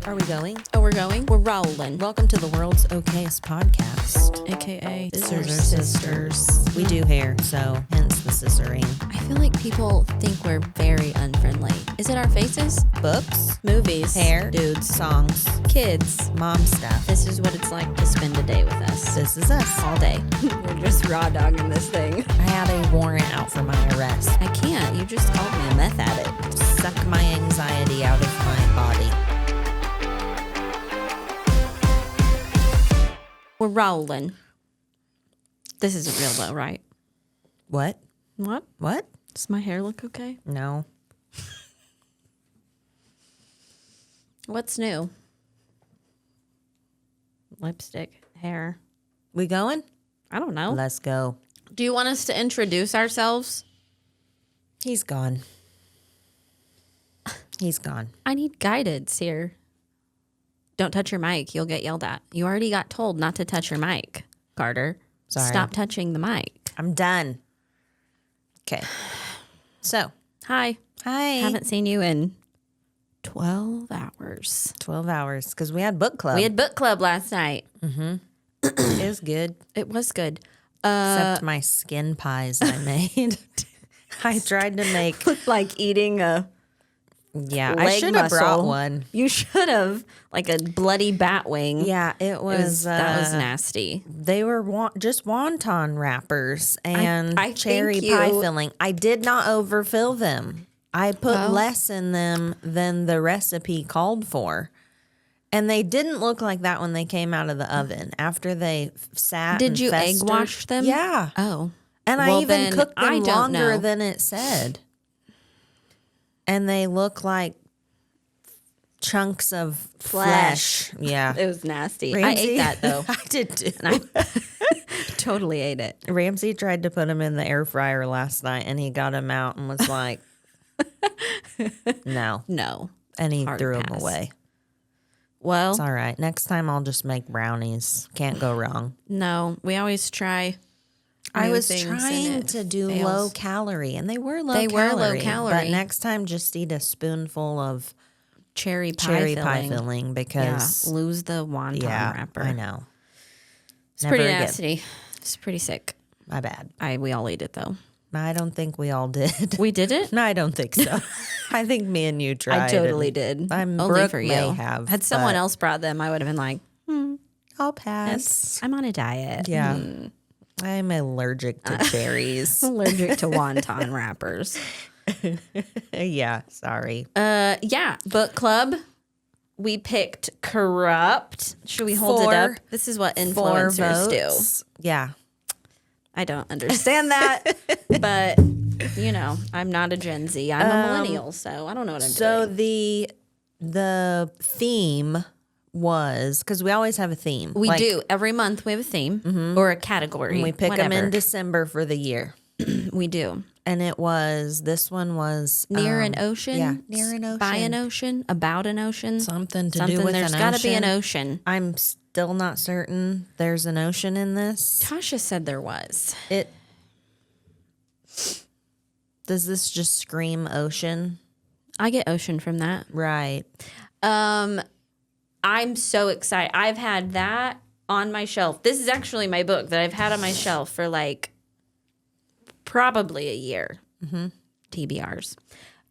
Are we going? Oh, we're going? We're rolling. Welcome to the world's okayest podcast. AKA Scissor Sisters. We do hair, so hence the scissoring. I feel like people think we're very unfriendly. Is it our faces? Books, Movies. hair, Dudes. songs, Kids. mom stuff. This is what it's like to spend a day with us. This is us. All day. We're just raw dogging this thing. I had a warrant out for my arrest. I can't. You just called me a meth addict. Suck my anxiety out of my body. We're rolling. This isn't real though, right? What? What? What? Does my hair look okay? No. What's new? Lipstick, hair. We going? I don't know. Let's go. Do you want us to introduce ourselves? He's gone. He's gone. I need guidance here. Don't touch your mic. You'll get yelled at. You already got told not to touch your mic, Carter. Sorry. Stop touching the mic. I'm done. Okay. So. Hi. Hi. Haven't seen you in 12 hours. 12 hours because we had book club. We had book club last night. It was good. It was good. Except my skin pies I made. I tried to make. Looked like eating a Yeah, I leg should have brought muscle. one. You should have. Like a bloody bat wing. Yeah, it was. That was nasty. They were just wonton wrappers and I cherry think pie you- filling. I did not overfill them. I put Well- less in them than the recipe called for. And they didn't look like that when they came out of the oven. After they sat Did and you egg festered. wash them? Yeah. Oh. And Well, I even then cooked I them don't longer know. than it said. And they look like chunks of flesh. Yeah. It was nasty. Ramsey, I ate that though. I did too. And I totally ate it. Ramsey tried to put them in the air fryer last night and he got them out and was like, no. No. And he Hard threw them pass. away. Well, It's all right. Next time I'll just make brownies. Can't go wrong. no. We always try. I new was things and trying it to do fails. low calorie and they were low They calorie. were low calorie. But next time just eat a spoonful of cherry pie cherry filling. pie filling Yeah, because lose the wonton wrapper. I know. It's Never pretty again. nasty. It's pretty sick. My bad. We all ate it though. I don't think we all did. We did it. No, I don't think so. I think me and you tried. I totally and did. I'm Only Brooke for you. may have, Had someone but else brought them, I would have been like, I'll pass. I'm on a diet. Yeah. I'm allergic to cherries. Allergic to wonton wrappers. Yeah, sorry. Yeah, book club. We picked Corrupt. Should we hold it Four- up? This is what influencers do. Yeah. I don't understand that, but you know, I'm not a Gen Z. I'm a millennial, so I don't know what I'm So doing. the theme was because we always have a theme. We do every month. We have a theme or a category. And we pick them whatever. in December for the year. We do. And this one was Near an ocean. Yeah, near an ocean. By an ocean. About an ocean. Something to do with There's an got to be an ocean. ocean. I'm still not certain there's an ocean in this. Tasha said there was. Does this just scream ocean? I get ocean from that. Right. I'm so excited. I've had that on my shelf. This is actually my book that I've had on my shelf for like probably a year. TBRs.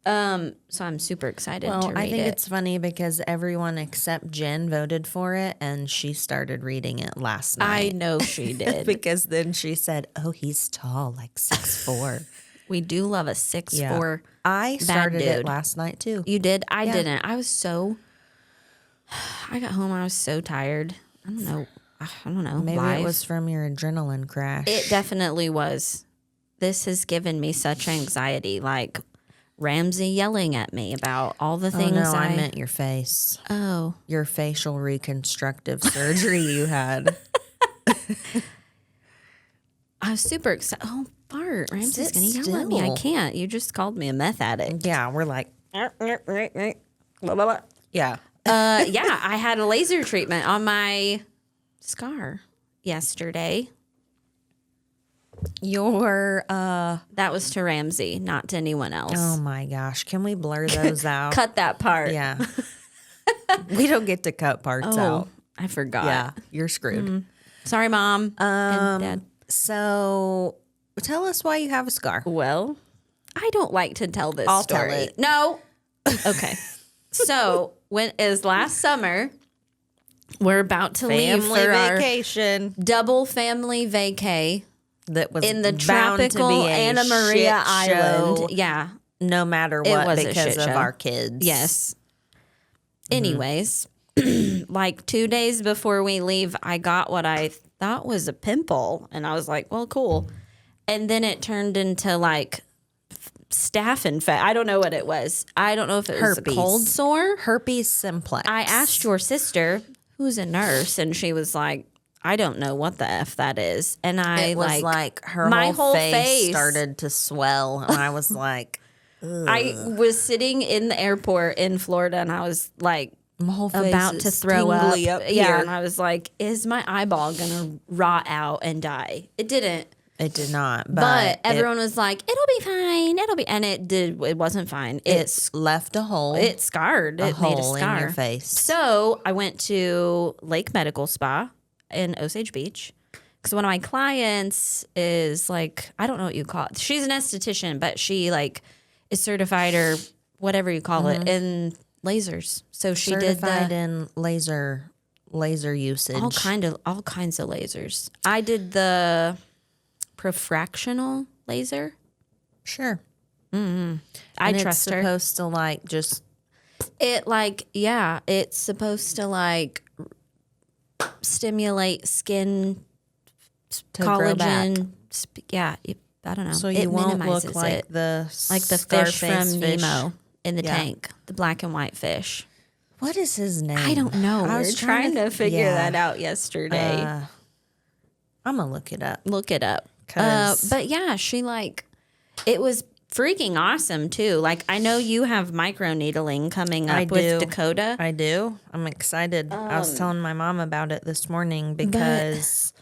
So I'm super excited to read I think it. it's funny because everyone except Jen voted for it and she started reading it last I night. know she did. Because then she said, oh, he's tall, like 6'4". We do love a 6'4". I started it dude. last night too. You did? I didn't. I got home. I was so tired. I don't know. Maybe Life. it was from your adrenaline crash. It definitely was. This has given me such anxiety. Like Ramsey yelling at me about all the things I meant your face. Oh. Your facial reconstructive surgery you had. I was super excited. Oh, Bart, Ramsey's Sit going to yell at me. I still. can't. You just called me a meth addict. Yeah, we're like, yeah. Yeah, I had a laser treatment on my scar yesterday. That was to Ramsey, not to anyone else. Oh my gosh. Can we blur those out? Cut that part. Yeah. We don't get to cut parts out. I forgot. Yeah, you're screwed. Sorry, Mom and Dad. So tell us why you have a scar. Well, I don't like to tell this I'll story. tell it. No. Okay. So when is last summer, we're about to leave Family for vacation our double family vacay that was in the bound to tropical be a Anna Maria shit Island. show, Yeah. no matter It what, was a because shit of show. our kids. Yes. Anyways, like 2 days before we leave, I got what I thought was a pimple. And I was like, well, cool. And then it turned into like staph infection. I don't know what it was. I don't know if it was a Herpes. cold sore. Herpes simplex. I asked your sister, who's a nurse, and she was like, I don't know what the F that is. And I It was like her my whole face face started to swell. And I was like, I was sitting in the airport in Florida, and I was like, my whole face about is to throw up. tingly up Yeah, here. and I was like, is my eyeball gonna rot out and die? It didn't. It did not. But everyone was like, it'll be fine. It'll be, and it did. It wasn't fine. It's left a hole. It scarred. a It made a hole scar in your face. So I went to Lake Medical Spa in Osage Beach because one of my clients is like, I don't know what you call it. She's an esthetician, but she like is certified or whatever you call it in lasers. So she Certified did in laser usage. all kinds of lasers. I did the profractional laser. Sure. I And trust it's her. supposed to like just It like, yeah, it's supposed to like stimulate skin to grow back. collagen. Yeah, I don't know. So It you won't minimizes look like it. the Like the fish from Scarface fish. Nemo in the Yeah. tank, the black and white fish. What is his name? I don't know. I We was were trying to figure yeah. that out yesterday. I'm gonna look it up. Look it up. 'Cause- But yeah, she like, it was freaking awesome too. Like, I know you have micro needling coming up I with do. Dakota. I do. I'm excited. I was telling my mom about it this morning because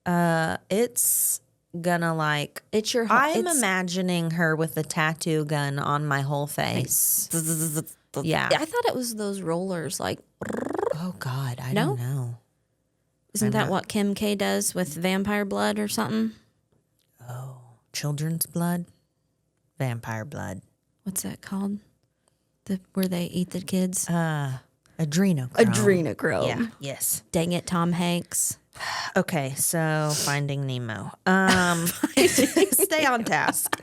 it's gonna like. It's your. I'm it's, imagining her with a tattoo gun on my whole face. Yeah. I thought it was those rollers. Like, Oh God, I No? don't know. isn't that what Kim K does with vampire blood or something? Children's blood, vampire blood, What's that called? Where they eat the kids? adrenochrome. Adrenochrome. Yeah. Yes. Dang it, Tom Hanks. Okay, so Finding Nemo. Stay on task.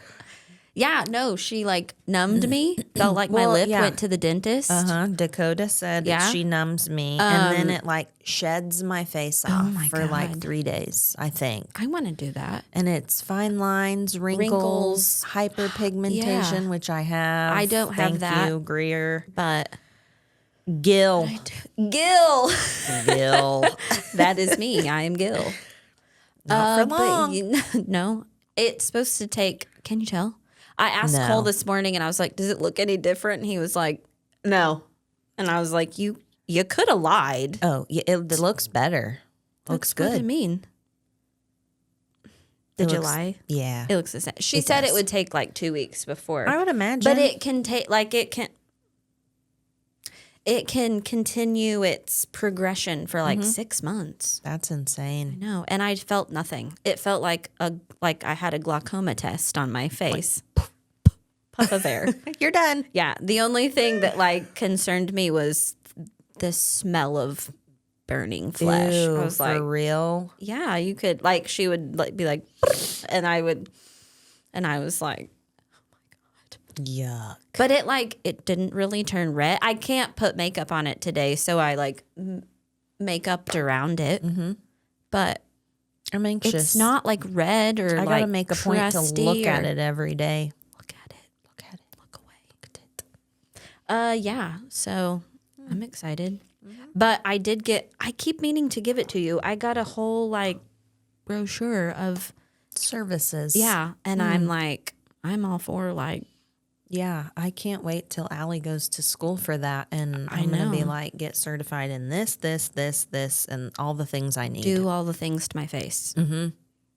Yeah, no, she like numbed me. Felt like my Well, lip yeah. went to the dentist. Dakota said that Yeah? she numbs me, and then it like sheds my face off my for like God. 3 days, I think. I want to do that. And it's fine lines, wrinkles, hyperpigmentation, Yeah. which I have. I don't have Thank that. you, Greer. But Gil. Gil, Gil. that is me. I am Gil. Not for But long. no, it's supposed to take. Can you tell? I asked No. Cole this morning, and I was like, "Does it look any different?" And he was like, "No." And I was like, "You could have lied." Oh, yeah, it looks better. Looks That's what I good. mean. Did you looks- lie? Yeah. It looks the same. She It said does. it would take like 2 weeks before. I would imagine. But it can take it can continue its progression for like 6 months. That's insane. No, and I felt nothing. It felt like I had a glaucoma test on my face. Puff of air. You're done. Yeah, the only thing that like concerned me was the smell of burning flesh. Ew, I was for like, real. yeah, you could like she would like be like, and I was like, Yuck. but it didn't really turn red. I can't put makeup on it today, so I like makeup around it. Mm-hmm. But I'm anxious. it's not like red or I like gotta make a point to crusty look at or- it every day. Look at it. Look at it. Look away. Look at it. Yeah. So I'm excited. But I keep meaning to give it to you. I got a whole like brochure of Services. yeah, and I'm like, I'm all for like Yeah. I can't wait till Allie goes to school for that. And I'm going to be know. like, get certified in this, and all the things I need. do all the things to my face. Mm-hmm.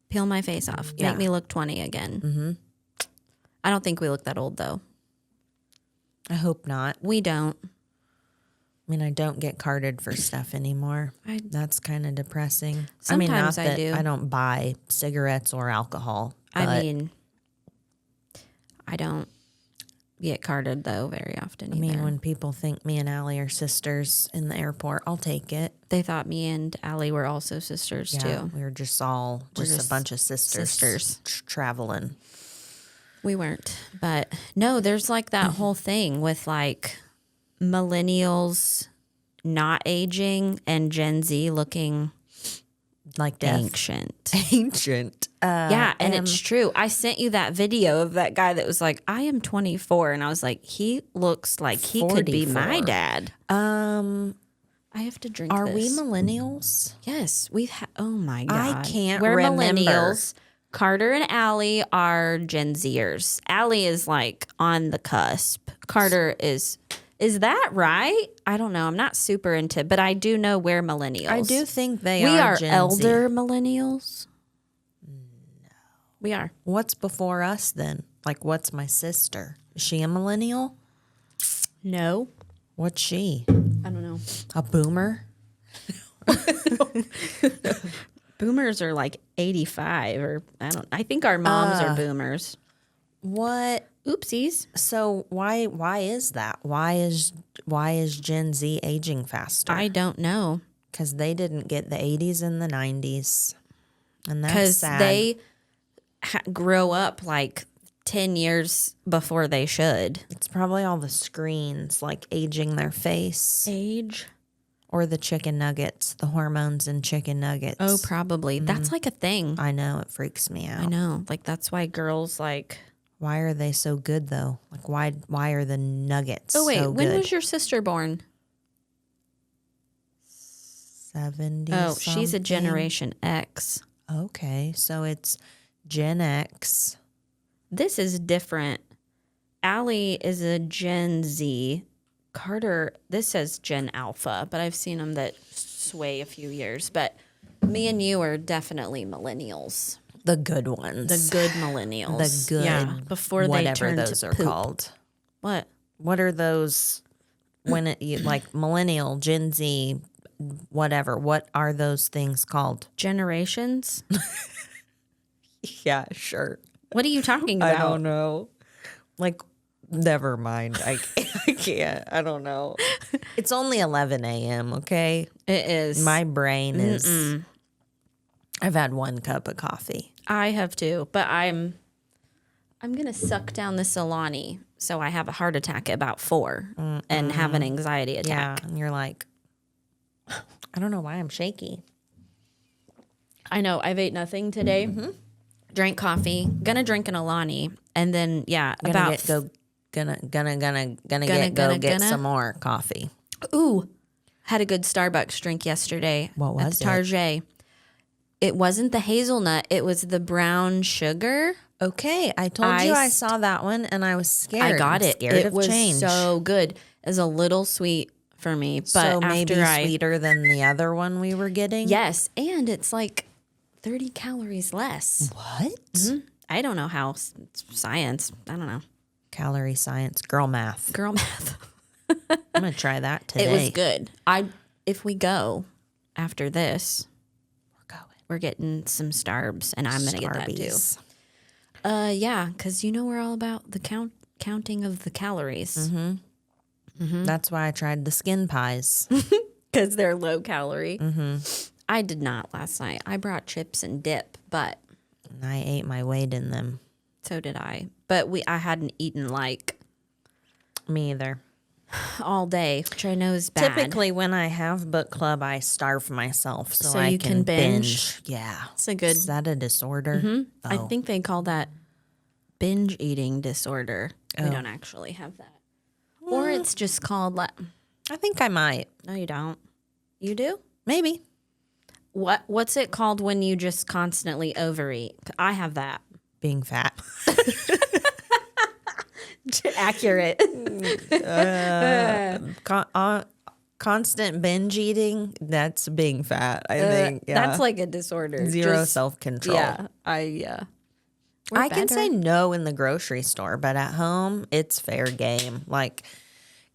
Peel my face off. Yeah. Make me look 20 again. Mm-hmm. I don't think we look that old though. I hope not. We don't. mean, I don't get carded for stuff anymore. That's kind of depressing. Sometimes not I that do. I don't buy cigarettes or alcohol. I mean, I don't get carded though very often either. when people think me and Allie are sisters in the airport, I'll take it. They thought me and Allie were also sisters too. We were just a bunch of sisters. Traveling. We weren't. But no, there's like that whole thing with like millennials not aging and Gen Z looking Like death. ancient. Ancient. Yeah, and it's true. I sent you that video of that guy that was like, I am 24. And I was like, he looks like he could be my 44. dad. I have to drink Are this. we millennials? Yes, oh my God. I can't We're remember. millennials. Carter and Allie are Gen Zers. Allie is like on the cusp. Carter is that right? I don't know. I'm not super into, but I do know we're millennials. I do think we are are Gen elder Z. millennials. No. We are. What's before us then? Like, what's my sister? Is she a millennial? No. What's she? I don't know. A boomer? Boomers are like 85 or I think our moms are boomers. What? Oopsies. So why is that? Why is Gen Z aging faster? I don't know. Because they didn't get the 80s and the 90s. And that's Because sad. they grow up like 10 years before they should. It's probably all the screens, like aging their face. Age? Or the chicken nuggets, the hormones in chicken nuggets. Oh, probably. That's like a thing. I know, it freaks me out. I know. Like, that's why girls like... Why are they so good, though? Like, why are the nuggets Oh, wait. so When good? was your sister born? 70s. Oh, she's a something? Generation X. Okay, so it's Gen X. This is different. Allie is a Gen Z. Carter, this says Gen Alpha, but I've seen them that sway a few years. But me and you are definitely millennials. The good ones. The good millennials. The good. Yeah, before they whatever turn those to are poop. called. What? What are those? Like millennial, Gen Z, whatever. What are those things called? Generations? Yeah, sure. What are you talking about? I don't know. Like, never mind. I can't. I don't know. It's only 11 a.m., okay? It is. My brain is... I've had one cup of coffee. I have too, but I'm gonna suck down the Solani, so I have a heart attack at about 4 and have an anxiety attack. Yeah, and you're like, I don't know why I'm shaky. I know. I've ate nothing today. Drank coffee. Gonna drink an Alani, and then Get some more coffee. Ooh, had a good Starbucks drink yesterday. What was at it? the Target. It wasn't the hazelnut. It was the brown sugar. Okay, I told you I saw that one and I was scared. I got it. Scared It of was change. so good. It was a little sweet for me, but So maybe after sweeter than the other one we were getting. yes, and it's like 30 calories less. What? I don't know how. It's science. I don't know. Calorie science, girl math. Girl math. I'm gonna try that today. It was good. If we go after this, we're getting some Starbs, and I'm gonna get that Starbies. too. Yeah, because we're all about the counting of the calories. That's why I tried the skin pies. Because they're low calorie. I did not last night. I brought chips and dip, but And I ate my weight in them. so did I. But I hadn't eaten like Me either. all day, which I know is bad. Typically, when I have book club, I starve myself so I you can can binge. Yeah. It's a good. Is that a disorder? I think they call that binge eating disorder. We don't actually have that. Or it's just called I think I might. no, you don't. You do? Maybe. What's it called when you just constantly overeat? I have that. Being fat. Accurate. Constant binge eating, that's being fat, I think. Yeah. That's like a disorder. Zero Just- self-control. Yeah. I can say no in the grocery store, but at home, it's fair game. Like,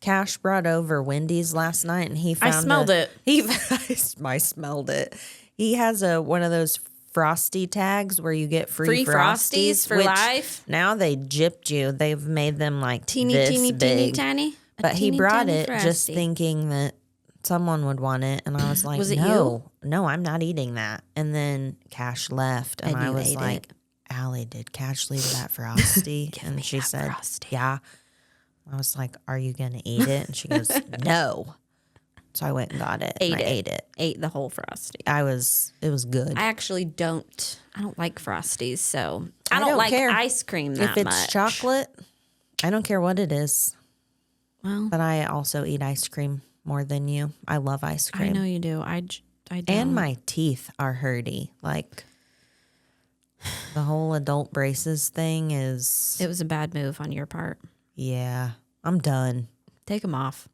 Cash brought over Wendy's last night, and he found smelled it. I smelled it. He has one of those Frosty tags where you get free Frosties for which life. Now they gypped you. They've made them like Teeny, this teeny, big. teeny, tiny. But he brought it just thinking that someone would want it, and I was like, Was it no, I'm not eating that. And then Cash left, and I was like, Allie, did Cash leave that Frosty? And she said, Frosty. yeah. I was like, are you going to eat it? And she goes, no. So I went and got it. I ate it. Ate the whole Frosty. It was good. I actually don't like Frosties, so I don't like care. ice cream that much. If it's chocolate, I don't care what it is. Well, but I also eat ice cream more than you. I love ice cream. I know you do. I don't. And my teeth are hurty. Like, the whole adult braces thing is... It was a bad move on your part. Yeah, I'm done. Take them off.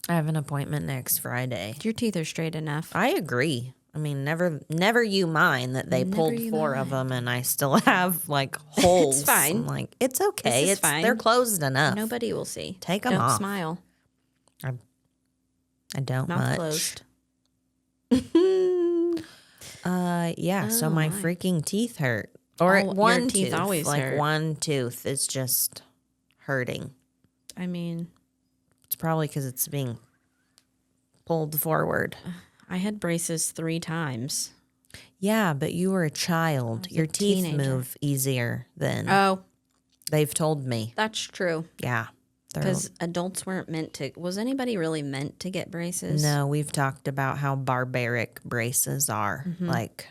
I have an appointment next Friday. Your teeth are straight enough. I agree. I mean, never you mind that they pulled 4 of them and I still have like holes. It's fine. I'm like, it's okay. It's fine. They're closed enough. Nobody will see. Take them don't off. Smile. I don't Mouth much. closed. Yeah. So my freaking teeth hurt. Or one your teeth tooth. always like hurt. one tooth is just hurting. I mean, It's probably because it's being pulled forward. I had braces 3 times. Yeah, but you were a child. Your teeth teenager. move easier than Oh, they've told me. that's true. Yeah. Because adults weren't meant to. Was anybody really meant to get braces? No, we've talked about how barbaric braces are. Mm-hmm. Like,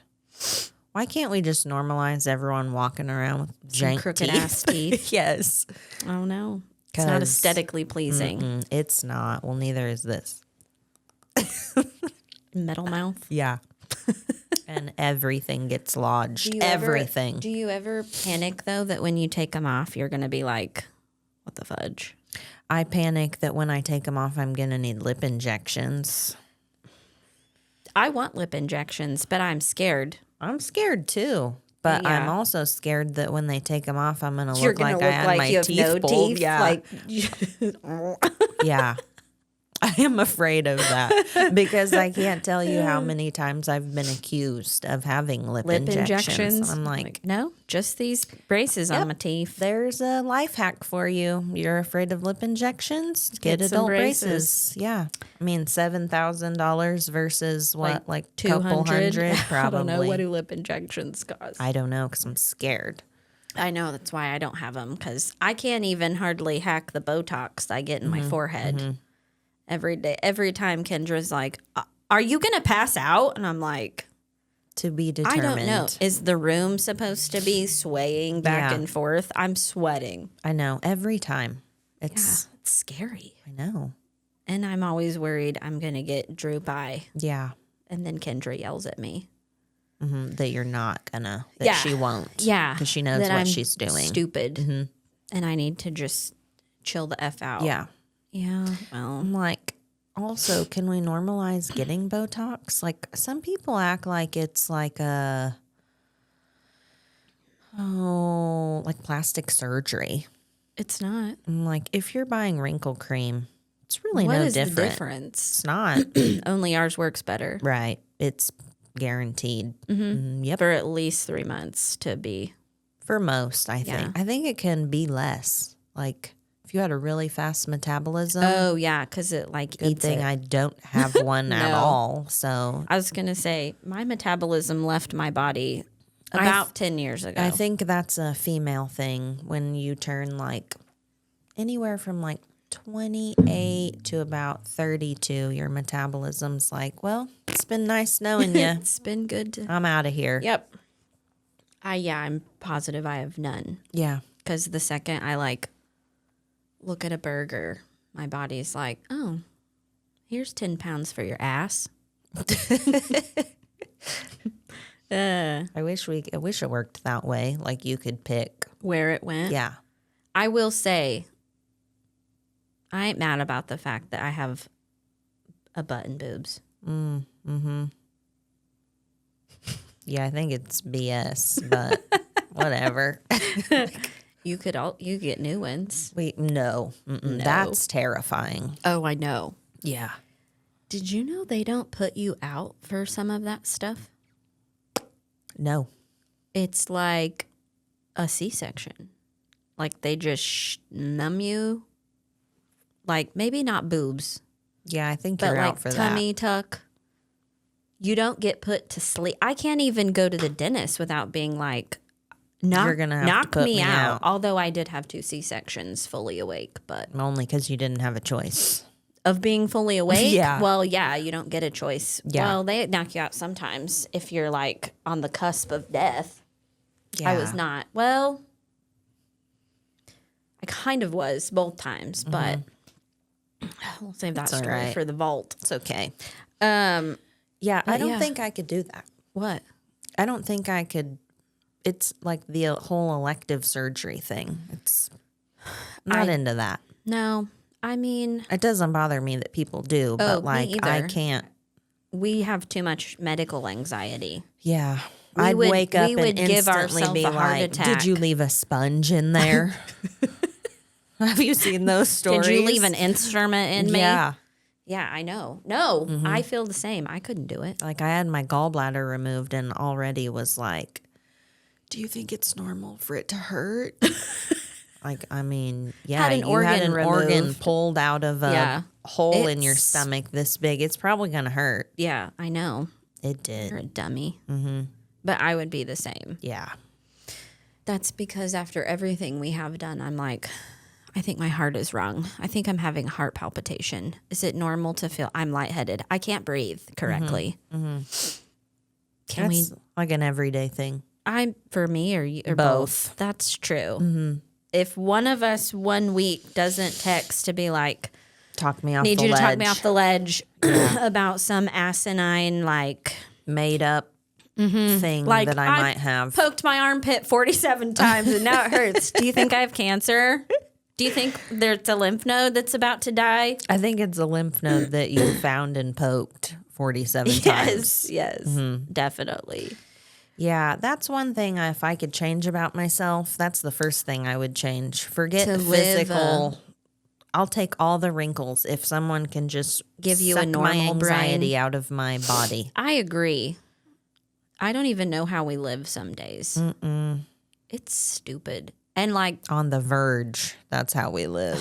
why can't we just normalize everyone walking around with jank crooked teeth? ass teeth. Yes. Oh no, it's not 'Cause, aesthetically pleasing. It's not. Well, neither is this. Metal mouth. Yeah. And everything gets lodged. Everything. Do you ever panic though that when you take them off, you're gonna be like, "What the fudge?" I panic that when I take them off, I'm going to need lip injections. I want lip injections, but I'm scared. I'm scared too. But Yeah. I'm also scared that when they take them off, I'm going to You're look gonna like look I had like my you have teeth no pulled. teeth. Yeah. Like, Yeah. I am afraid of that because I can't tell you how many times I've been accused of having lip injections. I'm like, no, just these braces on my teeth. there's a life hack for you. You're afraid of lip injections? Get some adult braces. braces. Yeah. I mean, $7,000 versus what, like 200. couple hundred? Probably. I don't know, what do lip injections cost? I don't know because I'm scared. I know, that's why I don't have them, because I can't even hardly hack the Botox I get in my forehead every day. Every time Kendra's like, "Are you gonna pass out?" And I'm like, To be I determined. don't know. Is the room supposed to be swaying back Yeah. and forth? I'm sweating. I know. Every time. Yeah, It's, it's scary. I know. And I'm always worried I'm gonna get droop eye, Yeah. and then Kendra yells at me. That you're not gonna, that Yeah. she won't. Yeah, Because she knows that what I'm she's doing. Stupid, and I need to just chill the F out. Yeah. Yeah. Well, I'm like, also, can we normalize getting Botox? Like, some people act like it's like like plastic surgery. it's not. I'm like, if you're buying wrinkle cream, it's really What no is different. the difference? It's not. Only ours works better Right. It's guaranteed. Yep. for at least 3 months to be. For most, I think. Yeah. I think it can be less. Like, if you had a really fast metabolism, Oh yeah, because it like good eats thing it. I don't have one at No. all. So I was gonna say my metabolism left my body about 10 years ago. I think that's a female thing when you turn like anywhere from like 28 to about 32, your metabolism's like, well, it's been nice knowing you. it's been good to. I'm out of here. Yep. I'm positive I have none, Yeah. because the second I like look at a burger, my body's like, oh, here's 10 pounds for your ass. I wish it worked that way. Like you could pick. Where it went. Yeah. I will say, I ain't mad about the fact that I have a butt and boobs. Yeah, I think it's BS, but whatever. You get new ones. No. No. That's terrifying. Oh, I know. Yeah. Did you know they don't put you out for some of that stuff? No. It's like a C-section. Like they just numb you. Like maybe not boobs, Yeah, I think but you're like out for tummy that. tuck. You don't get put to sleep. I can't even go to the dentist without being like, You're gonna have to knock put me me out. out. Although I did have 2 C-sections fully awake, but Only because you didn't have a choice. of being fully awake, Yeah. well, yeah, you don't get a choice. Yeah. Well, they knock you out sometimes if you're like on the cusp of death. Yeah. I was not. Well, I kind of was both times, but we'll save that all story right. for the vault. It's okay. Um, Yeah, I But don't yeah. think I could do that. what? I don't think I could. It's like the whole elective surgery thing. It's not into that. No, I mean, It doesn't bother me that people do, Oh, but me like I either. can't. we have too much medical anxiety. Yeah. We I'd would- wake up we and would give instantly ourselves be a heart like, attack. "Did you leave a sponge in there?" Have you seen those stories? Did you leave an instrument in me? Yeah. Yeah, I know. No, I feel the same. I couldn't do it. Like I had my gallbladder removed and already was like, "Do you think it's normal for it to hurt?" Like, I mean, yeah, Had an you had organ an organ removed. pulled out of a Yeah. hole in your It's- stomach this big. It's probably gonna hurt. Yeah, I know. It You're did. a dummy. Mm-hmm. But I would be the same. Yeah. That's because after everything we have done, I'm like, I think my heart is wrong. I think I'm having a heart palpitation. Is it normal to feel I'm lightheaded? I can't breathe correctly. Can That's like an everyday thing. for me or you or both? That's true. If one of us 1 week doesn't text to be like, Talk me off need the you to ledge. talk me off the ledge about some asinine like Made up thing Like, that I might have. poked my armpit 47 times and now it hurts. Do you think I have cancer? Do you think there's a lymph node that's about to die? I think it's a lymph node that you found and poked 47 times. Yes, definitely. Yeah, that's one thing if I could change about myself, that's the first thing I would change. Forget To the live physical. I'll take all the wrinkles if someone can just Give you a suck my normal anxiety brain. out of my body. I agree. I don't even know how we live some days. It's stupid. And like On the verge, that's how we live.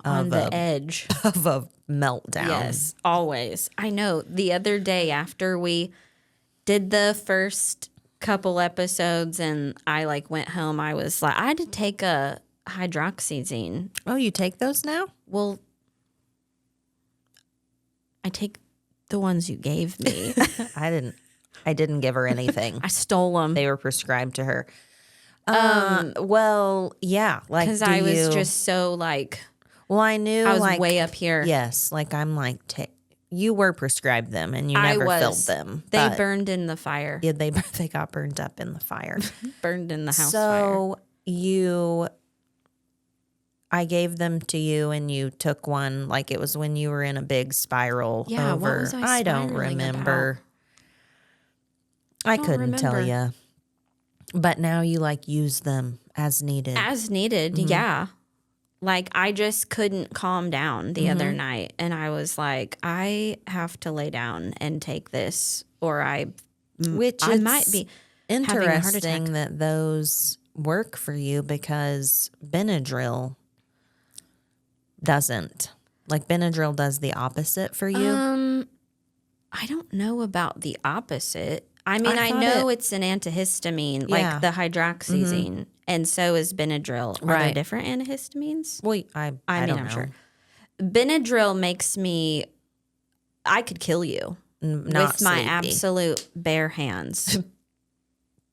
on the edge. Of a meltdown. Yes, always. I know. The other day after we did the first couple episodes and I like went home, I was like, I had to take a hydroxyzine. Oh, you take those now? Well, I take the ones you gave me. I didn't give her anything. I stole them They were prescribed to her. Well, yeah, like because do I was you- just so like, well, I knew I was like way up here. yes, like I'm like you were prescribed them and you I never was. filled them. They but burned in the fire. yeah, they got burned up in the fire. Burned in the house fire. So I gave them to you and you took one like it was when you were in a big spiral Yeah, what over. was I don't spiraling remember. I don't couldn't tell remember. you. But now you like use them as needed. As needed, yeah. Like I just couldn't calm down the other night, and I was like, I have to lay down and take this, or I might be having a heart attack. Interesting that those work for you because Benadryl doesn't. Like Benadryl does the opposite for you. I don't know about the opposite. I mean, I thought know it's an antihistamine, Yeah. like the hydroxyzine, and so is Benadryl. Are there Right. different antihistamines? Well, I mean, don't I'm know. sure. Benadryl makes me, I could kill you Not with my sleepy. absolute bare hands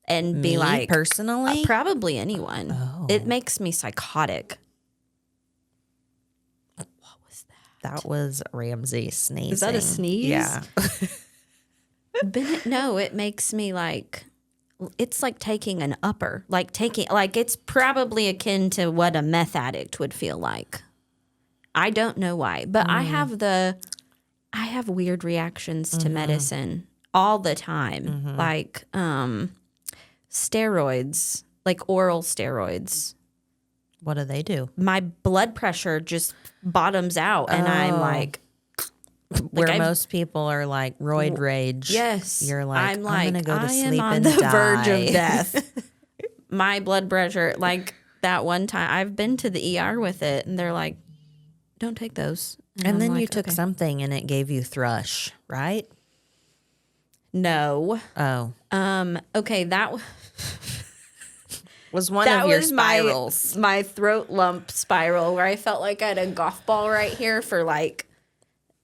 and be Me, like, personally? probably anyone. Oh. It makes me psychotic. What was that? That was Ramsey sneezing. Is that a sneeze? Yeah. No, it makes me like, it's like taking an upper, like it's probably akin to what a meth addict would feel like. I don't know why, but I have weird reactions to medicine all the time. Like steroids, like oral steroids. What do they do? my blood pressure just bottoms out, and I'm like Where I've- most people are like roid rage. yes, You're like, I'm like, I'm going to go to I sleep am on and the die. verge of death. My blood pressure, like that one time, I've been to the ER with it, and they're like, don't take those. And I'm then you like, took okay. something and it gave you thrush, right? No. Oh. Okay, that Was one that of your was spirals. my throat lump spiral where I felt like I had a golf ball right here for like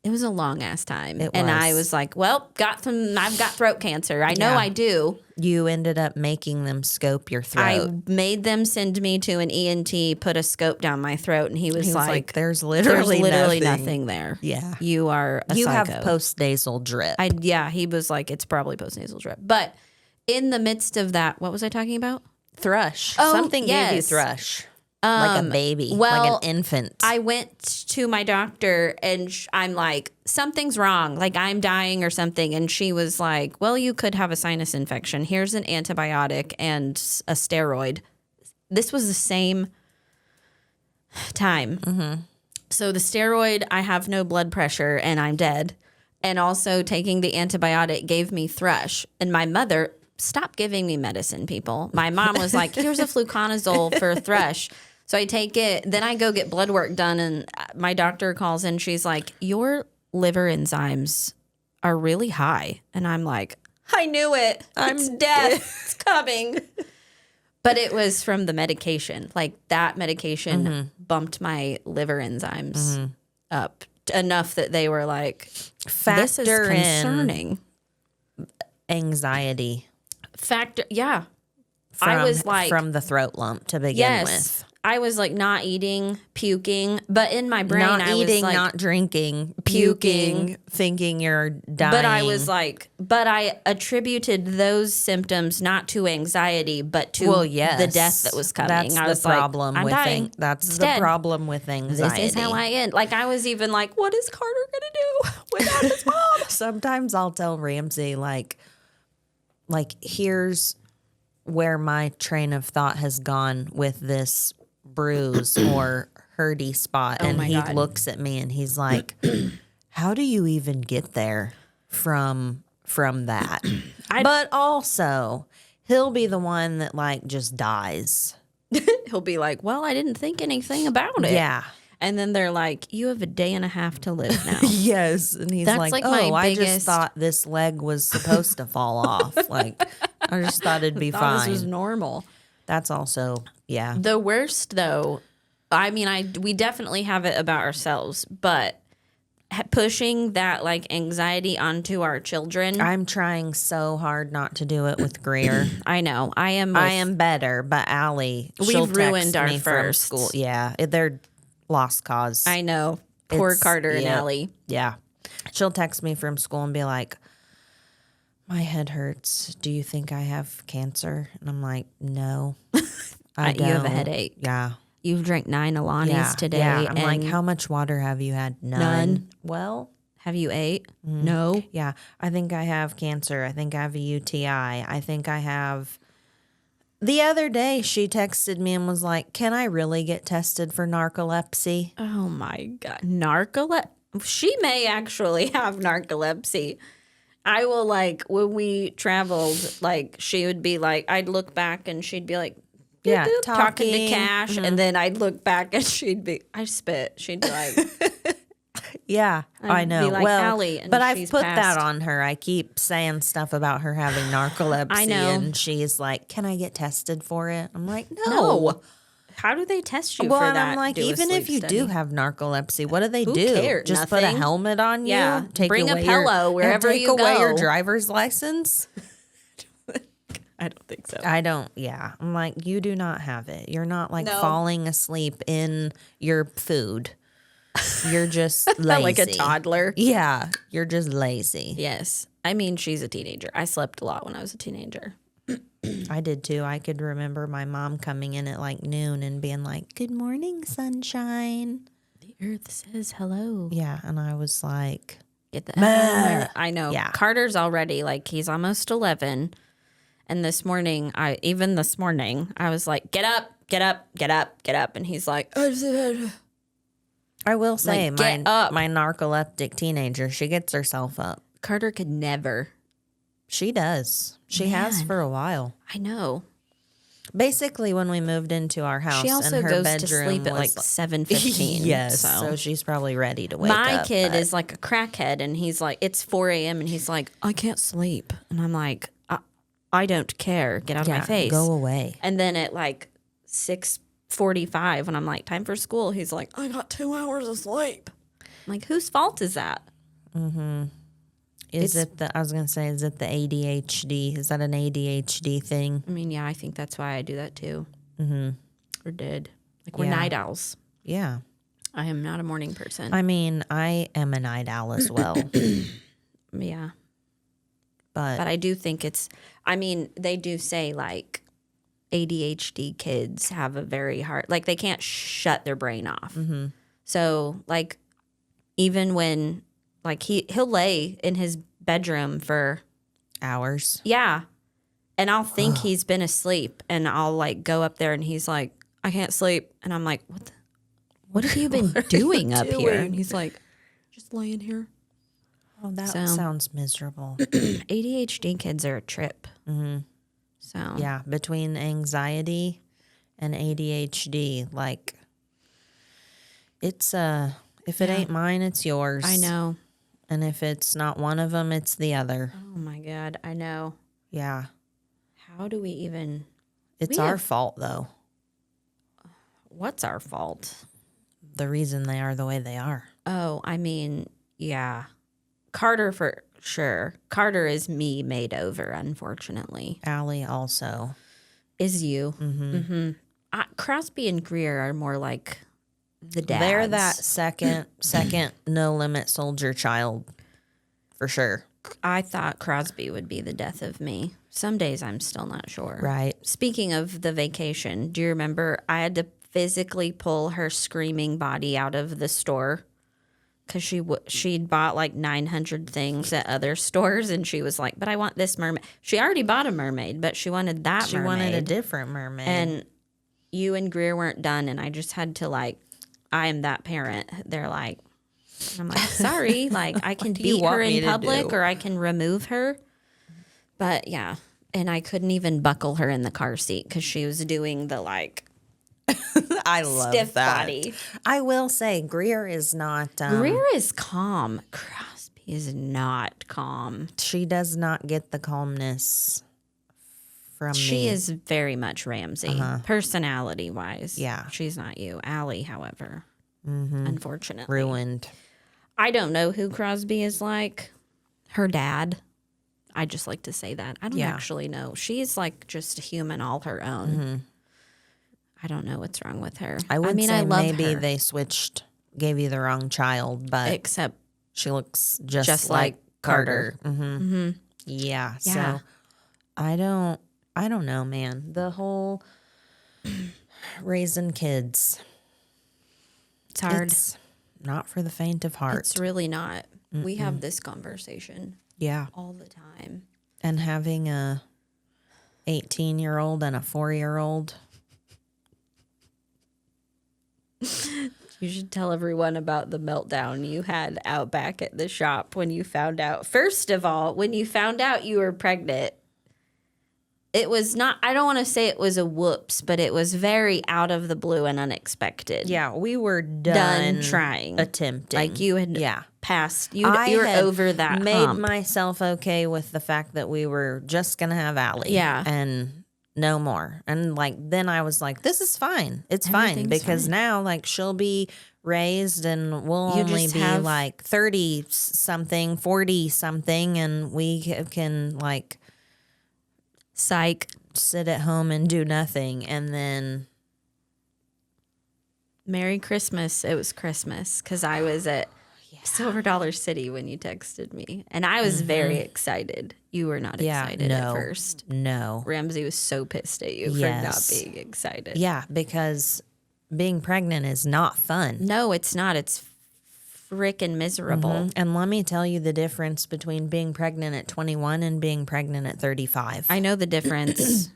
it was a long ass time. And I was like, well, I've got throat cancer. I know Yeah. I do. You ended up making them scope your throat. I made them send me to an ENT, put a scope down my throat, and he was like, there's literally nothing there. Yeah. You are a You psycho. have post-nasal drip. He was like, it's probably postnasal drip. But in the midst of that, what was I talking about? thrush. Oh, Something gave you yes. thrush. Like a baby. well, like an infant. I went to my doctor and I'm like, something's wrong. Like I'm dying or something. And she was like, well, you could have a sinus infection. Here's an antibiotic and a steroid. This was the same time. Mm-hmm. So the steroid, I have no blood pressure and I'm dead. And also taking the antibiotic gave me thrush. And my mother, stop giving me medicine, people. My mom was like, here's a fluconazole for thrush. So I take it, then I go get blood work done, and my doctor calls in. She's like, your liver enzymes are really high. And I'm like, I knew it. It's death. It's coming. But it was from the medication. Like that medication bumped my liver enzymes up enough that they were like, this is Factor in concerning. Anxiety. Yeah. I was like, from the throat lump to begin yes. with. I was like not eating, puking, but in my brain, Not I eating, was like, not drinking, puking. puking, thinking you're dying. but I was like, but I attributed those symptoms not to anxiety, but to the death that was coming. That's I the was problem like, I'm with dying. That's It's the dead. problem with anxiety. This is how I end. Like I was even like, what is Carter gonna do without his mom? Sometimes I'll tell Ramsey like here's where my train of thought has gone with this bruise or hurty spot, and my he God. looks at me and he's like, how do you even get there from that? But also he'll be the one that like just dies. He'll be like, well, I didn't think anything about it. Yeah. And then they're like, you have a day and a half to live now. Yes. And he's That's like, like oh, my I just biggest- thought this leg was supposed to fall off. Like, I just thought it'd be Thought fine. this was normal. That's also, yeah. The worst, though, I mean, we definitely have it about ourselves, but pushing that like anxiety onto our children, I'm trying so hard not to do it with Greer. I know I am. I am better, but Allie, she'll We've ruined text our me from firsts. school. Yeah, they're lost cause. I know. Poor It's- Carter and yeah. Allie. Yeah. She'll text me from school and be like, my head hurts. Do you think I have cancer? And I'm like, no, I don't. You have a headache. Yeah. You've drank 9 Alanis Yeah. today. Yeah. I'm like, and how much water have you had? None. None. Well, have you ate? No. yeah. I think I have cancer. I think I have a UTI. I think I have. The other day, she texted me and was like, can I really get tested for narcolepsy? Oh my God. Narcolepsy. She may actually have narcolepsy. I will like, when we traveled, like she would be like, I'd look back and she'd be like, Yeah, boop, talking to talking. Cash. And then I'd look back and she'd be, I spit. She'd be like, Yeah, I I'd know. be like, well, Allie, and but I've she's put passed. that on her. I keep saying stuff about her having narcolepsy. I know. And she's like, can I get tested for it? I'm like, no. no. How do they test you Well, for and that? I'm like, Do a even if sleep you study? do have narcolepsy, what do they Who do? cares? Just put a Nothing. helmet on you? Yeah. Take Bring a away pillow your, wherever take you away your go. driver's license? I don't think so. I don't, yeah. I'm like, you do not have it. You're not like No. falling asleep in your food. You're just lazy. Like a toddler. Yeah, you're just lazy. Yes. I mean, she's a teenager. I slept a lot when I was a teenager. I did too. I could remember my mom coming in at like noon and being like, good morning, sunshine. The earth says hello. Yeah, and I was like, Get the I know. Yeah. Carter's already like, he's almost 11. And this morning, I was like, get up, get up, get up, get up. And he's like, I will say, Like, get up. my narcoleptic teenager, she gets herself up. Carter could never. She does. She has Man. for a while. I know. Basically, when we moved into our house, She also and her goes bedroom to sleep at was like 7:15. yes, So, so she's probably ready to wake my up. kid but- is like a crackhead, and he's like, it's 4 a.m. and he's like, I can't sleep. And I'm like, I don't care. Get out of my face. Go away. And then at like 6:45, when I'm like, time for school, he's like, I got 2 hours of sleep. I'm like, whose fault is that? Is it the? I was gonna say, is it the ADHD? Is that an ADHD thing? I mean, yeah, I think that's why I do that too. Mm-hmm. Or did. Like, we're Yeah. night owls. Yeah. I am not a morning person. I mean, I am a night owl as well, Yeah. but But I do think it's, I mean, they do say like ADHD kids have a very hard, like they can't shut their brain off. Mm-hmm. So like, even when like he'll lay in his bedroom for hours. yeah. And I'll think he's been asleep and I'll like go up there and he's like, I can't sleep. And I'm like, what have you been doing up here? And he's like, just laying here. Oh, that So- sounds miserable. ADHD kids are a trip. Mm-hmm. So Yeah, between anxiety and ADHD, like it's if it ain't mine, it's yours. I know. And if it's not one of them, it's the other. Oh my God, I know. Yeah. How do we even, It's We our have- fault though. what's our fault? The reason they are the way they are. Oh, I mean, yeah. Carter for sure. Carter is me made over, unfortunately. Allie also. Is you. Mm-hmm. Crosby and Greer are more like the dads. They're that second no limit soldier child for sure. I thought Crosby would be the death of me. Some days I'm still not sure. Right. Speaking of the vacation, do you remember I had to physically pull her screaming body out of the store because she'd bought like 900 things at other stores and she was like, but I want this mermaid. She already bought a mermaid, but she wanted that She mermaid. wanted a different mermaid. And you and Greer weren't done, and I just had to like, I am that parent. They're like, and I'm like, sorry, like I can do you beat want her me in to public do? or I can remove her. But yeah, and I couldn't even buckle her in the car seat because she was doing the like I love stiff that. body. I will say Greer is not Greer is calm. Crosby is not calm. she does not get the calmness from She me. is very much Ramsey, personality wise. Yeah. She's not you. Allie, however, unfortunately. ruined. I don't know who Crosby is like. Her dad. I just like to say that. I don't Yeah. actually know. She's like just a human all her own. I don't know what's wrong with her. I would mean, say I love maybe her, they switched, gave you the wrong child, but except she looks just just like like Carter. Mm-hmm. Yeah. Yeah. So I don't know, man. The whole raising kids, it's hard. it's not for the faint of heart. It's really not. We have this conversation Yeah. all the time. And having a 18-year-old and a 4-year-old. You should tell everyone about the meltdown you had out back at the shop when you found out. First of all, when you found out you were pregnant, it was not, I don't want to say it was a whoops, but it was very out of the blue and unexpected. Yeah, we were done trying. attempting. Like you had Yeah. passed, you I were had over that made hump. myself okay with the fact that we were just gonna have Allie. Yeah. And no more. And like then I was like, this is fine. It's fine Everything's because fine. now like she'll be raised and we'll You only just be have- like 30 something, 40 something, and we can like Psych. sit at home and do nothing. And then Merry Christmas. It was Christmas because I was at Silver Dollar City when you texted me. And I was very excited. You were not excited at no, first. no. Ramsey was so pissed at you Yes. for not being excited. Yeah, because being pregnant is not fun. No, it's not. It's freaking miserable. And let me tell you the difference between being pregnant at 21 and being pregnant at 35. I know the difference.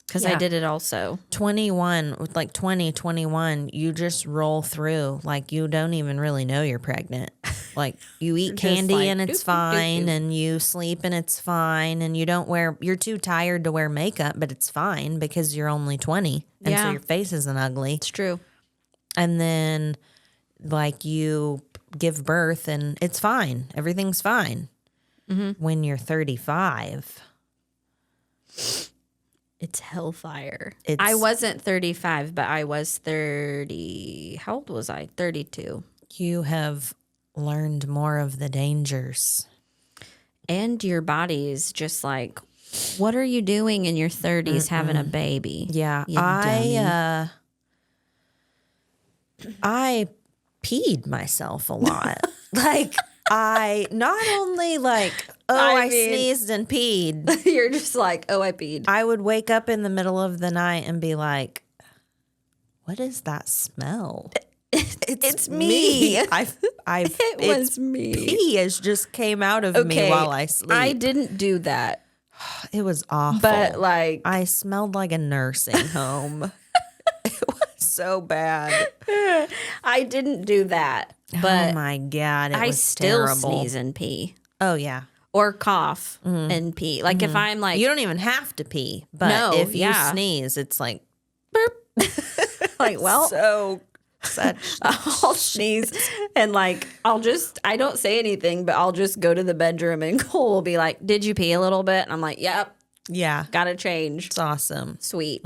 Because Yeah. I did it also. 21, with like 20, 21, you just roll through. Like, you don't even really know you're pregnant. Like, you eat just candy like, and doop, it's doop, doop, fine, doop. and you sleep and it's fine, and you're too tired to wear makeup, but it's fine because you're only 20. And so Yeah. your face isn't ugly. It's true. And then, like, you give birth and it's fine. Everything's fine. When you're 35. It's hellfire. It's- I wasn't 35, but I was 30. How old was I? 32. You have learned more of the dangers. And your body is just like, what are you doing in your 30s having a baby? Yeah, You dummy. I peed myself a lot. Like, I not only like, I mean- sneezed and peed. You're just like, oh, I peed. I would wake up in the middle of the night and be like, what is that smell? It's me. I've It was me. Pee has just came out of me while I sleep. I didn't do that, It was awful. but like, I smelled like a nursing home. It was so bad. I didn't do that. But oh my God, it I was still terrible. sneeze and pee Oh yeah. or cough and pee. Like if I'm like, You don't even have to pee, but No, if you yeah. sneeze, it's like like, well, so such. I'll sneeze and like I don't say anything, but I'll just go to the bedroom and Cole will be like, "Did you pee a little bit?" And I'm like, "Yep, Yeah, gotta change." it's awesome. Sweet.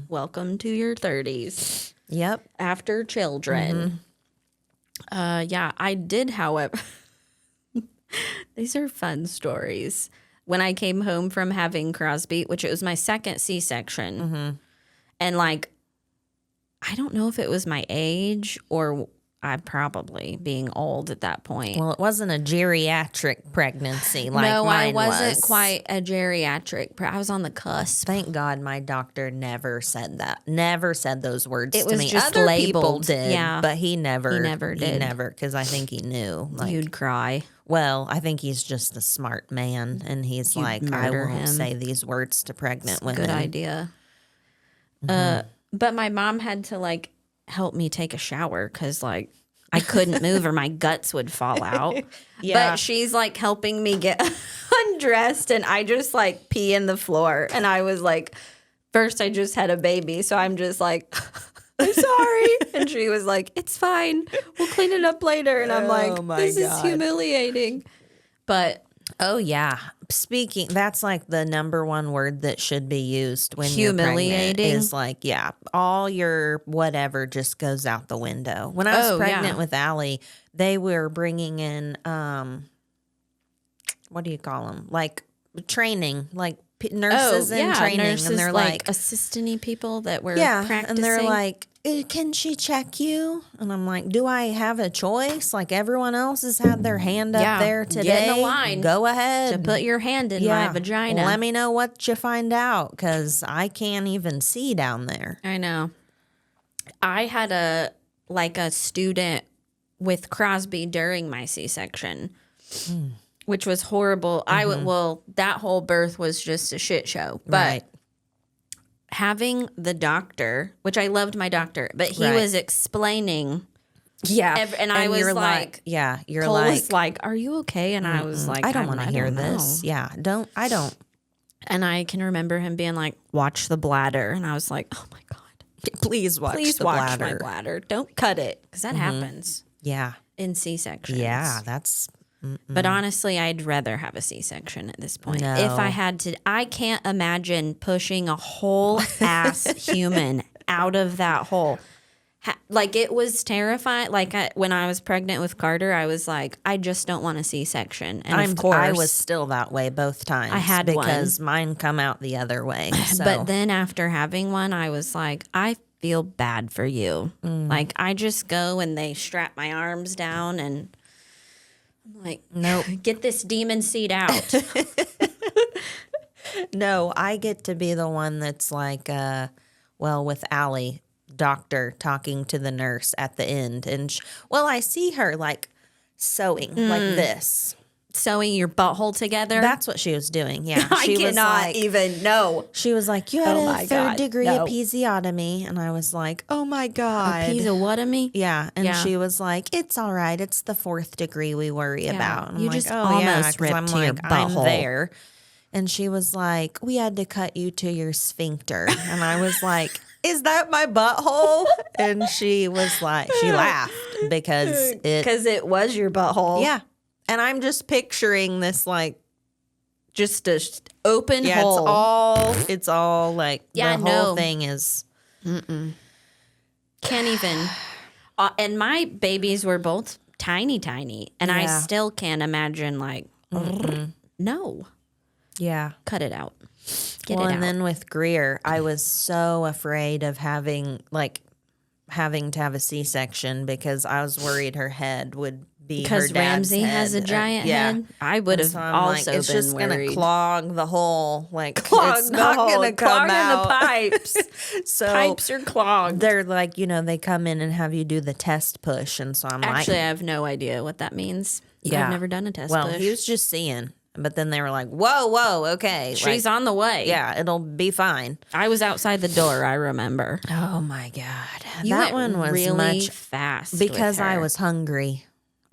Welcome to your 30s Yep. after children. Yeah, I did, however. These are fun stories. When I came home from having Crosby, which it was my second C-section, and like, I don't know if it was my age or I probably being old at that point. Well, it wasn't a geriatric pregnancy like no, I mine wasn't was. quite a geriatric. I was on the cusp. Thank God my doctor never said that. Never said those words It to was me. just Other people labeled. did, Yeah. but he never. He never did. He never, because I think he knew. Like, You'd cry. well, I think he's just a smart man, and he's You'd like, I murder won't him. say these words to pregnant women. Good idea. But my mom had to like help me take a shower because like I couldn't move or my guts would fall out. Yeah. But she's like helping me get undressed and I just like pee in the floor. And I was like, first I just had a baby. So I'm just like, I'm sorry. And she was like, it's fine. We'll clean it up later. And I'm Oh, like, my this is God. humiliating. But Oh yeah. Speaking, that's like the number one word that should be used when you're pregnant Humiliating? is like, yeah, all your whatever just goes out the window. When I was Oh, pregnant yeah. with Allie, they were bringing in what do you call them? Like training, like nurses in training, nurses, and they're like assistant-y people that were yeah, practicing. and they're like, can she check you? And I'm like, do I have a choice? Like everyone else has had their hand up Yeah, there get in today. the line Go ahead. to put your hand in my vagina. Let me know what you find out, because I can't even see down there. I know. I had a student with Crosby during my C-section, which was horrible. That whole birth was just a shit show. But Right. having the doctor, which I loved my doctor, but he Right. was explaining, Yeah. and I was you're like, yeah, you're Cole like, was like, "Are you okay?" And I was like, I don't want to hear know. this. Yeah. I don't. And I can remember him being like, "Watch the bladder," and I was like, "Oh my god, Please watch please the watch bladder. my bladder. Don't cut it because that happens Yeah. in C-sections." Yeah. That's. But honestly, I'd rather have a C-section at this point. No. If I had to, I can't imagine pushing a whole ass human out of that hole. Like, it was terrifying. Like, when I was pregnant with Carter, I was like, I just don't want a C-section. And of course, I was still that way both times. I had one. because mine come out the other way. So. But then after having one, I was like, I feel bad for you. Like, I just go and they strap my arms down and I'm like, Nope. get this demon seed out. No, I get to be the one that's like, with Allie, doctor talking to the nurse at the end. And, I see her like sewing like this. sewing your butthole together. That's what she was doing. Yeah. I She cannot was like, even know. She was like, you had Oh a my third God, degree no. episiotomy. And I was like, oh my A God. piece of what of me? Yeah. And Yeah. she was like, it's all right. It's the 4th degree we worry about. And You I'm like, just oh, almost yeah, 'cause ripped I'm to your like, I'm butthole. there. And she was like, we had to cut you to your sphincter. And I was like, is that my butthole? And she was like, she laughed because it was your butthole. yeah. And I'm just picturing this like, Just a open yeah, hole. it's all like Yeah, the no. whole thing is. Can't even. And my babies were both tiny. And I Yeah. still can't imagine like, no, Yeah. cut it out. Get Well, it and out. then with Greer, I was so afraid of having to have a C-section because I was worried her head would be her Because dad's Ramsey has a head. giant Yeah. head. I would have So I'm also like, it's been just worried. gonna clog the hole. Like Clog it's the not hole, gonna come clogging out. the pipes. So Pipes are clogged. they're like, they come in and have you do the test push, and so I'm Actually, I like, have no idea what that means. yeah, I've never done a test well, push. he was just seeing, but then they were like, whoa, okay, She's like, on the way. yeah, it'll be fine. I was outside the door, I remember. Oh my God, You that went one was really much fast because with I her. was hungry.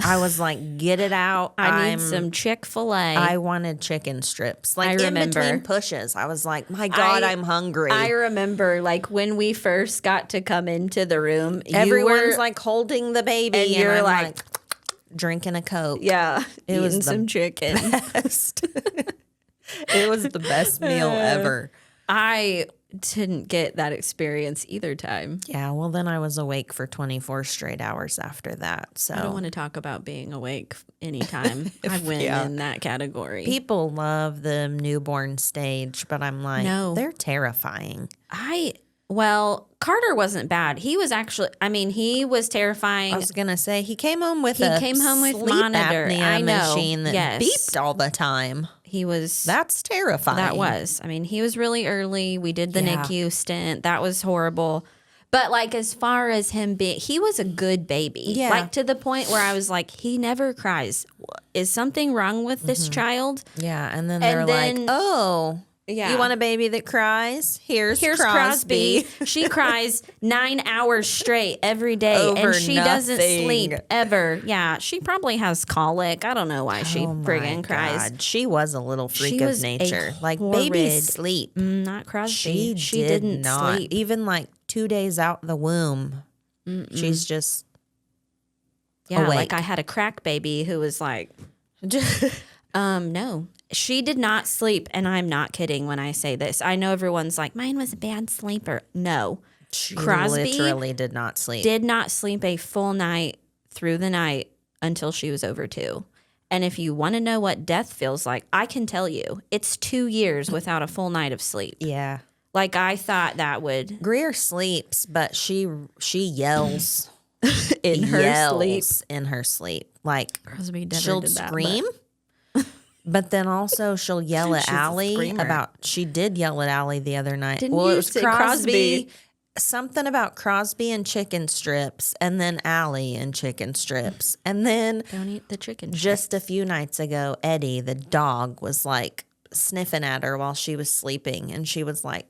I was like, get it out. I need some Chick-fil-A. I wanted chicken strips. Like I in between remember. pushes. I was like, my God, I'm hungry. I remember like when we first got to come into the room, Everyone's like holding the baby. and you're I'm like drinking a Coke. yeah, It was eating the some chicken. Best. It was the best meal ever. I didn't get that experience either time. Yeah, well, then I was awake for 24 straight hours after that. So I don't want to talk about being awake anytime. I win Yeah. in that category. people love the newborn stage, but I'm like, No. they're terrifying. Well, Carter wasn't bad. He was actually, he was terrifying. I was gonna say he came home with He a came home with sleep monitor. apnea I know. machine that Yes. beeped all the time. He was That's terrifying. that was. He was really early. We did the Yeah. NICU stint. That was horrible. But like as far as him being, he was a good baby. Yeah. Like to the point where I was like, he never cries. Is something wrong with this child? Yeah, and then And they're then- like, "Oh, Yeah. you want a baby that cries? Here's Crosby. She cries 9 hours straight every day, Over and she doesn't nothing. sleep ever. Yeah, she probably has colic. I don't know why she Oh my friggin' cries. God. She was a little freak She of was a nature. Like horrid- babies sleep. Not Crosby. She didn't not. sleep. Even like 2 days out the womb. She's just Yeah, awake. like I had a crack baby who was like, no. She did not sleep, and I'm not kidding when I say this. I know everyone's like, mine was a bad sleeper. No. she Crosby literally did not sleep. Did not sleep a full night through the night until she was over 2. And if you want to know what death feels like, I can tell you. It's 2 years without a full night of sleep. Yeah. Like I thought that would Greer sleeps, but she yells in her sleep. in her sleep. Like Crosby never she'll did that, scream, but then also she'll yell at She's a Allie screamer. about. She did yell at Allie the other night. Didn't well, you it was say Crosby. Crosby? Something about Crosby and chicken strips, and then Allie and chicken strips, and then Don't eat the chicken. just a few nights ago, Eddie the dog was like sniffing at her while she was sleeping, and she was like,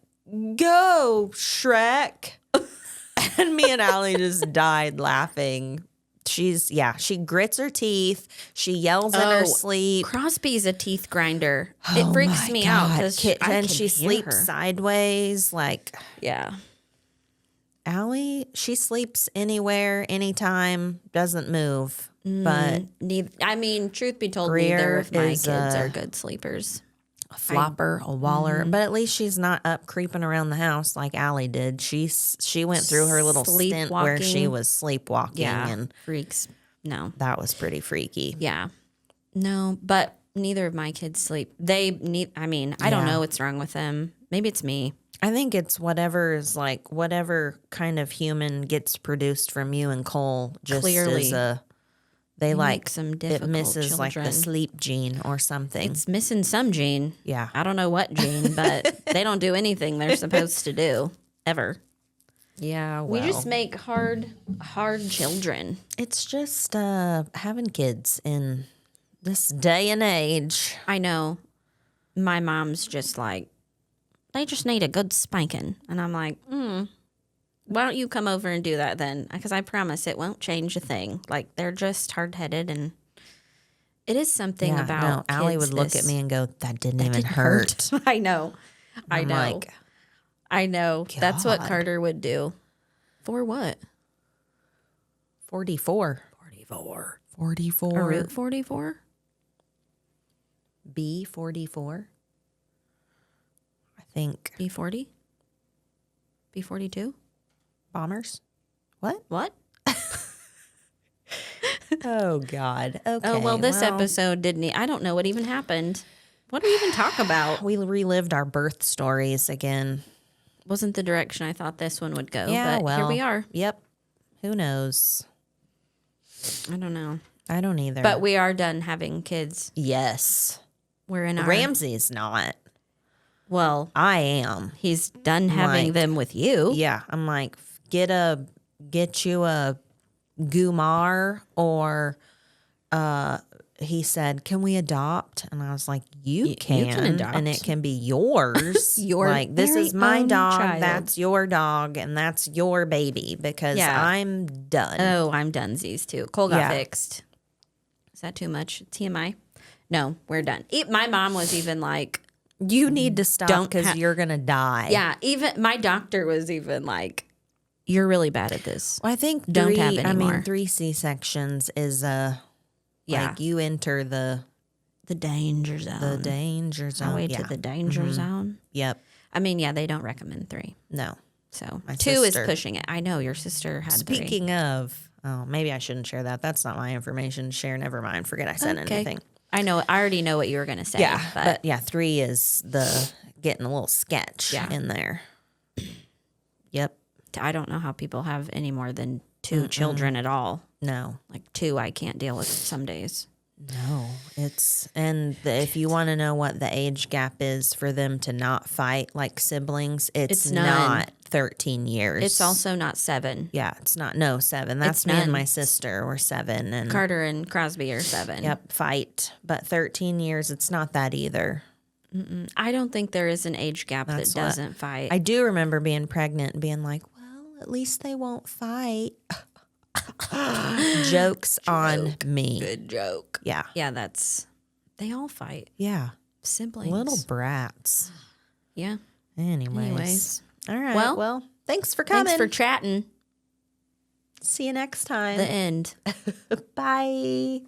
"Go, Shrek." And me and Allie just died laughing. She grits her teeth. She yells in her sleep. Crosby's a teeth grinder. Oh It freaks my me out God. because And she sleeps sideways. Like Yeah. Allie, she sleeps anywhere, anytime, doesn't move. But Truth be told, Greer neither of my is, kids are good sleepers. a flopper, a waller. But at least she's not up creeping around the house like Allie did. She went through her little stint where she Sleepwalking. was sleepwalking, Yeah. and Freaks. No. that was pretty freaky. Yeah. No, but neither of my kids sleep. I don't Yeah. know what's wrong with them. Maybe it's me. I think it's whatever kind of human gets produced from you and Cole. Just Clearly. they like some it difficult misses like the children. sleep gene or something. It's missing some gene. Yeah. I don't know what gene, but they don't do anything they're supposed to do ever. Yeah, We just make hard children. it's just having kids in This day and age. I know. My mom's just like, they just need a good spanking. And I'm like, why don't you come over and do that then? Because I promise it won't change a thing. Like, they're just hard-headed, and it is something about no, Allie kids would look at me and go, that didn't even hurt. I know. I I'm know. like, I know. That's what God. Carter would do. For what? 44. 44. 44. A Route 44? B44. I think. B40? B42? Bombers. What? What? Oh, God. Okay. Oh, well, this episode didn't. I don't know what even happened. What do we even talk about? We relived our birth stories again. Wasn't the direction I thought this one would go, Yeah, but well. here we are. Yep. Who knows? I don't know. I don't either. But we are done having kids. yes. We're in our... Ramsey's not. Well, I am. he's done having Like, them with you. Yeah. I'm like, get you a Gumar, or he said, can we adopt? And I was like, you can adopt. and it can be yours. Your like, this very is my own dog, child. that's your dog, and that's your baby, because Yeah. I'm done. Oh, I'm donesies too. Cole got Yeah. fixed. Is that too much? TMI? No, we're done. My mom was even like, You need to stop Don't because you're gonna die. yeah, even my doctor was even like, you're really bad at this. Well, I think Don't three, have anymore. 3 C-sections is Yeah. like you enter the danger zone. danger zone. Highway Yeah. to the danger zone. Yep. I mean, yeah, they don't recommend 3. No. So My 2 sister. is pushing it. I know your sister had 3. Speaking of, oh, maybe I shouldn't share that. That's not my information to share. Never mind. Forget I said Okay. anything. I know. I already know what you were going to say. Yeah. But But yeah, 3 is the getting a little sketch Yeah. in there. Yep. I don't know how people have any more than 2 children at all. No. Like 2, I can't deal with some days. No, if you want to know what the age gap is for them to not fight like siblings, it's none. not 13 years. It's also not 7. yeah, it's not 7. That's It's me and none. my sister. We're 7 and Carter and Crosby are 7. yep, fight. But 13 years, it's not that either. I don't think there is an age gap That's that what- doesn't fight. I do remember being pregnant and being like, well, at least they won't fight. Jokes on me. Good joke. Yeah. Yeah, they all fight. Yeah. Siblings. Little brats. Yeah. Anyways. All right. Well, Well, thanks for coming. Thanks for chatting. See you next time. The end. Bye.